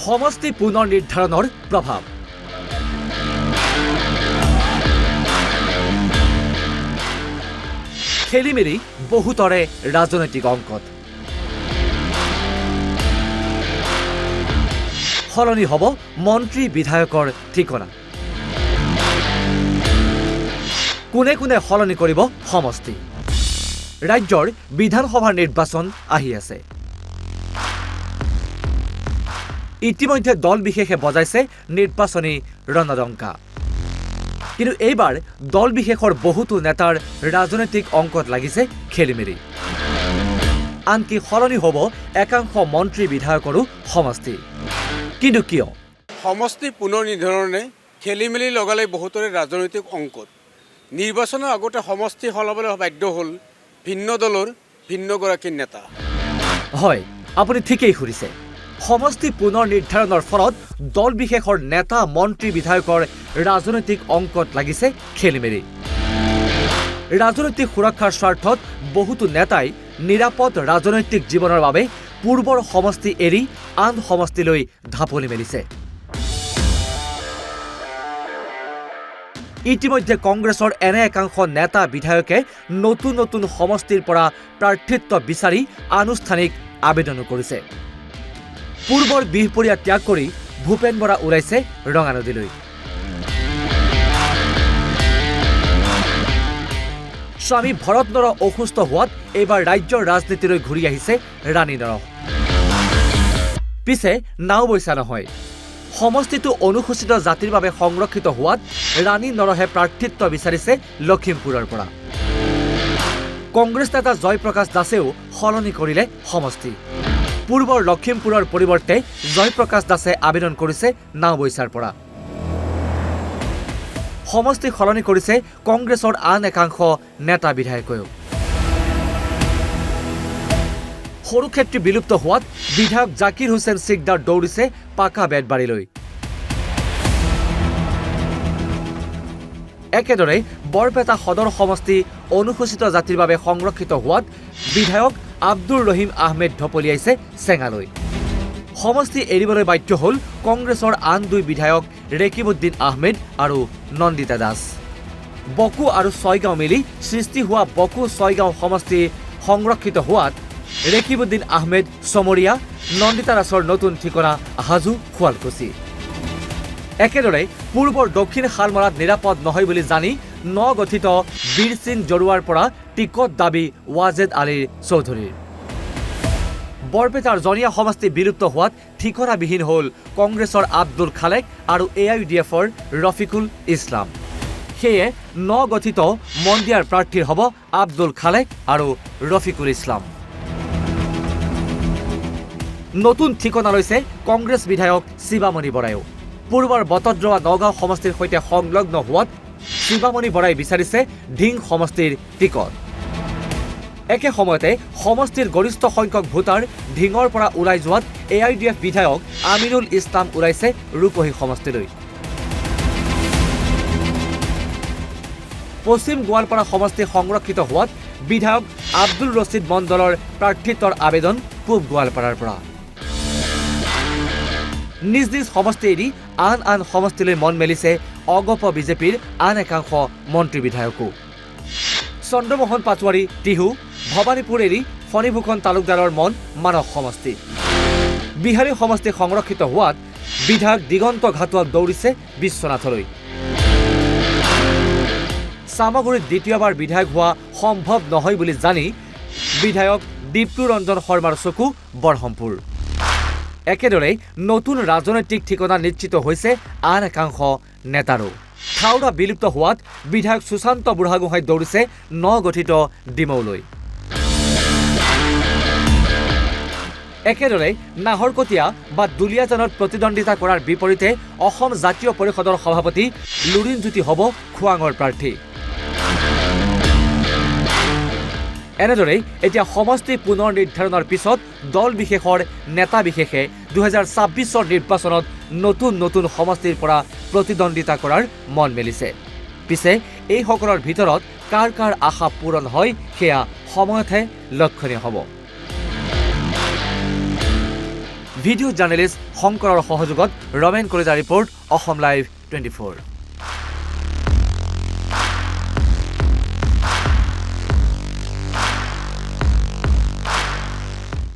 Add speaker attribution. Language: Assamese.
Speaker 1: সমষ্টি পুনৰ নিৰ্ধাৰণৰ প্ৰভাৱ। খেলিমেলি বহুতৰে ৰাজনৈতিক অংকত। সলনি হ'ব মন্ত্ৰী বিধায়কৰ ঠিকনা। কোনে কোনে সলনি কৰিব সমষ্টি। ৰাজ্যৰ বিধানসভাৰ নিৰ্বাচন আহি আছে। ইতিমধ্যে দল বিশেষে বজাইছে নিৰ্বাচনী ৰণদংকা। কিন্তু এইবাৰ দল বিশেষৰ বহুতো নেতাৰ ৰাজনৈতিক অংকত লাগিছে খেলিমেলি। আনকি সলনি হ'ব একাংশ মন্ত্ৰী বিধায়কৰো সমষ্টি। কিন্তু কিয়?
Speaker 2: সমষ্টি পুনৰ নিৰ্ধাৰণে খেলিমেলি লগালে বহুতৰে ৰাজনৈতিক অংকত। নিৰ্বাচনৰ আগতে সমষ্টি সলাবলৈ বাধ্য হ'ল ভিন্ন দলৰ ভিন্নগৰাকী নেতা।
Speaker 1: হয়, আপুনি ঠিকেই শুনিছে। সমষ্টি পুনৰ নিৰ্ধাৰণৰ ফলত দল বিশেষৰ নেতা মন্ত্ৰী বিধায়কৰ ৰাজনৈতিক অংকত লাগিছে খেলিমেলি। ৰাজনৈতিক সুৰক্ষাৰ স্বাৰ্থত বহুতো নেতাই নিৰাপদ ৰাজনৈতিক জীৱনৰ বাবে পূৰ্বৰ সমষ্টি এৰি আন সমষ্টিলৈ ঢাপলি মেলিছে। ইতিমধ্যে কংগ্ৰেছৰ এনে একাংশ নেতা বিধায়কে নতুন নতুন সমষ্টিৰ পৰা প্ৰাৰ্থিত্ব বিচাৰি আনুষ্ঠানিক আবেদনো কৰিছে। পূৰ্বৰ বিহপুৰীয়া ত্যাগ কৰি ভূপেন বৰা ওলাইছে ৰঙানদীলৈ। স্বামী ভৰত নৰহ অসুস্থ হোৱাত এইবাৰ ৰাজ্যৰ ৰাজনীতিলৈ ঘূৰি আহিছে ৰাণী নৰহ। পিছে নাওবৈচা নহয়, সমষ্টিটো অনুসূচিত জাতিৰ বাবে সংৰক্ষিত হোৱাত ৰাণী নৰহে প্ৰাৰ্থিত্ব বিচাৰিছে লখিমপুৰৰ পৰা। কংগ্ৰেছ নেতা জয়প্ৰকাশ দাসেও সলনি কৰিলে সমষ্টি। পূৰ্বৰ লখিমপুৰৰ পৰিৱৰ্তে জয়প্ৰকাশ দাসে আবেদন কৰিছে নাওবৈচাৰ পৰা। সমষ্টি সলনি কৰিছে কংগ্ৰেছৰ আন একাংশ নেতা বিধায়কেও। সৰুক্ষেত্ৰী বিলুপ্ত হোৱাত বিধায়ক জাকিৰ হুছেইন চিকদাৰ দৌৰিছে পাকা বেতবাৰীলৈ। একেদৰে বৰপেটা সদৰ সমষ্টি অনুসূচিত জাতিৰ বাবে সংৰক্ষিত হোৱাত বিধায়ক আব্দুৰ ৰহিম আহমেদ ঢপলিয়াইছে চেঙালৈ। সমষ্টি এৰিবলৈ বাধ্য হ'ল কংগ্ৰেছৰ আন দুই বিধায়ক ৰেকিবুদ্দিন আহমেদ আৰু নন্দিতা দাস। বকো আৰু ছয়গাঁও মিলি সৃষ্টি হোৱা বকো ছয়গাঁও সমষ্টি সংৰক্ষিত হোৱাত ৰেকিবুদ্দিন আহমেদ চমৰীয়া, নন্দিতা দাসৰ নতুন ঠিকনা হাজো শুৱালকুছি। একেদৰে পূৰ্বৰ দক্ষিণ শালমৰাত নিৰাপদ নহয় বুলি জানি নগঠিত বীৰ সিং জৰুৱাৰ পৰা টিকট দাবী ৱাজেদ আলীৰ চৌধুৰীৰ। বৰপেটাৰ জনীয়া সমষ্টি বিলুপ্ত হোৱাত ঠিকনাবিহীন হ'ল কংগ্ৰেছৰ আব্দুল খালেক আৰু AIUDFৰ ৰফিকুল ইছলাম। সেয়ে নগঠিত মন্দিয়াৰ প্ৰাৰ্থীৰ হ'ব আব্দুল খালেক আৰু ৰফিকুল ইছলাম। নতুন ঠিকনা লৈছে কংগ্ৰেছ বিধায়ক শিৱামণি বৰায়ো। পূৰ্বৰ বটদ্ৰৱা নগাঁও সমষ্টিৰ সৈতে সংলগ্ন হোৱাত শিৱামণি বৰাই বিচাৰিছে ঢিং সমষ্টিৰ টিকট। একে সময়তে সমষ্টিৰ গৰিষ্ঠ সংখ্যক ভোটাৰ ঢিঙৰ পৰা ওলাই যোৱাত AIUDF বিধায়ক আমিনুল ইছলাম ওলাইছে ৰূপহী সমষ্টিলৈ। পশ্চিম গোৱালপাৰা সমষ্টি সংৰক্ষিত হোৱাত বিধায়ক আব্দুল ৰছিদ মণ্ডলৰ প্ৰাৰ্থিত্বৰ আবেদন পূব গোৱালপাৰাৰ পৰা। নিজ নিজ সমষ্টি এৰি আন আন সমষ্টিলৈ মন মেলিছে অগপ বিজেপিৰ আন একাংশ মন্ত্ৰী বিধায়কো। চন্দ্ৰমোহন পাটোৱাৰী টিহু, ভৱানীপুৰ এৰি ফণীভূষণ তালুকদাৰৰ মন মানস সমষ্টি। বিহাৰী সমষ্টি সংৰক্ষিত হোৱাত বিধায়ক দিগন্ত ঘাটোৱাল দৌৰিছে বিশ্বনাথলৈ। চামগুৰিত দ্বিতীয়বাৰ বিধায়ক হোৱা সম্ভৱ নহয় বুলি জানি বিধায়ক দীপ্তু ৰঞ্জন শৰ্মাৰ চকু বৰহমপুৰ। একেদৰে নতুন ৰাজনৈতিক ঠিকনা নিশ্চিত হৈছে আন একাংশ নেতাৰো। থাওৰা বিলুপ্ত হোৱাত বিধায়ক সুশান্ত বুঢ়াগোহাঁই দৌৰিছে নগঠিত ডিমৌলৈ। একেদৰে নাহৰকটীয়া বা দুলীয়াজানত প্ৰতিদ্বন্দ্বিতা কৰাৰ বিপৰীতে অসম জাতীয় পৰিষদৰ সভাপতি লুৰিণজ্যোতি হ'ব খোৱাঙৰ প্ৰাৰ্থী। এনেদৰেই এতিয়া সমষ্টি পুনৰ নিৰ্ধাৰণৰ পিছত দল বিশেষৰ নেতা বিশেষে 2026 নিৰ্বাচনত নতুন নতুন সমষ্টিৰ পৰা প্ৰতিদ্বন্দ্বিতা কৰাৰ মন মেলিছে। পিছে এইসকলৰ ভিতৰত কাৰ কাৰ আশা পূৰণ হয় সেয়া সময়তহে লক্ষণীয় হ'ব। ভিডিঅ' জাৰ্নেলিষ্ট শংকৰৰ সহযোগত ৰমেন কলিতাৰ ৰিপৰ্ট অসম লাইভ 24।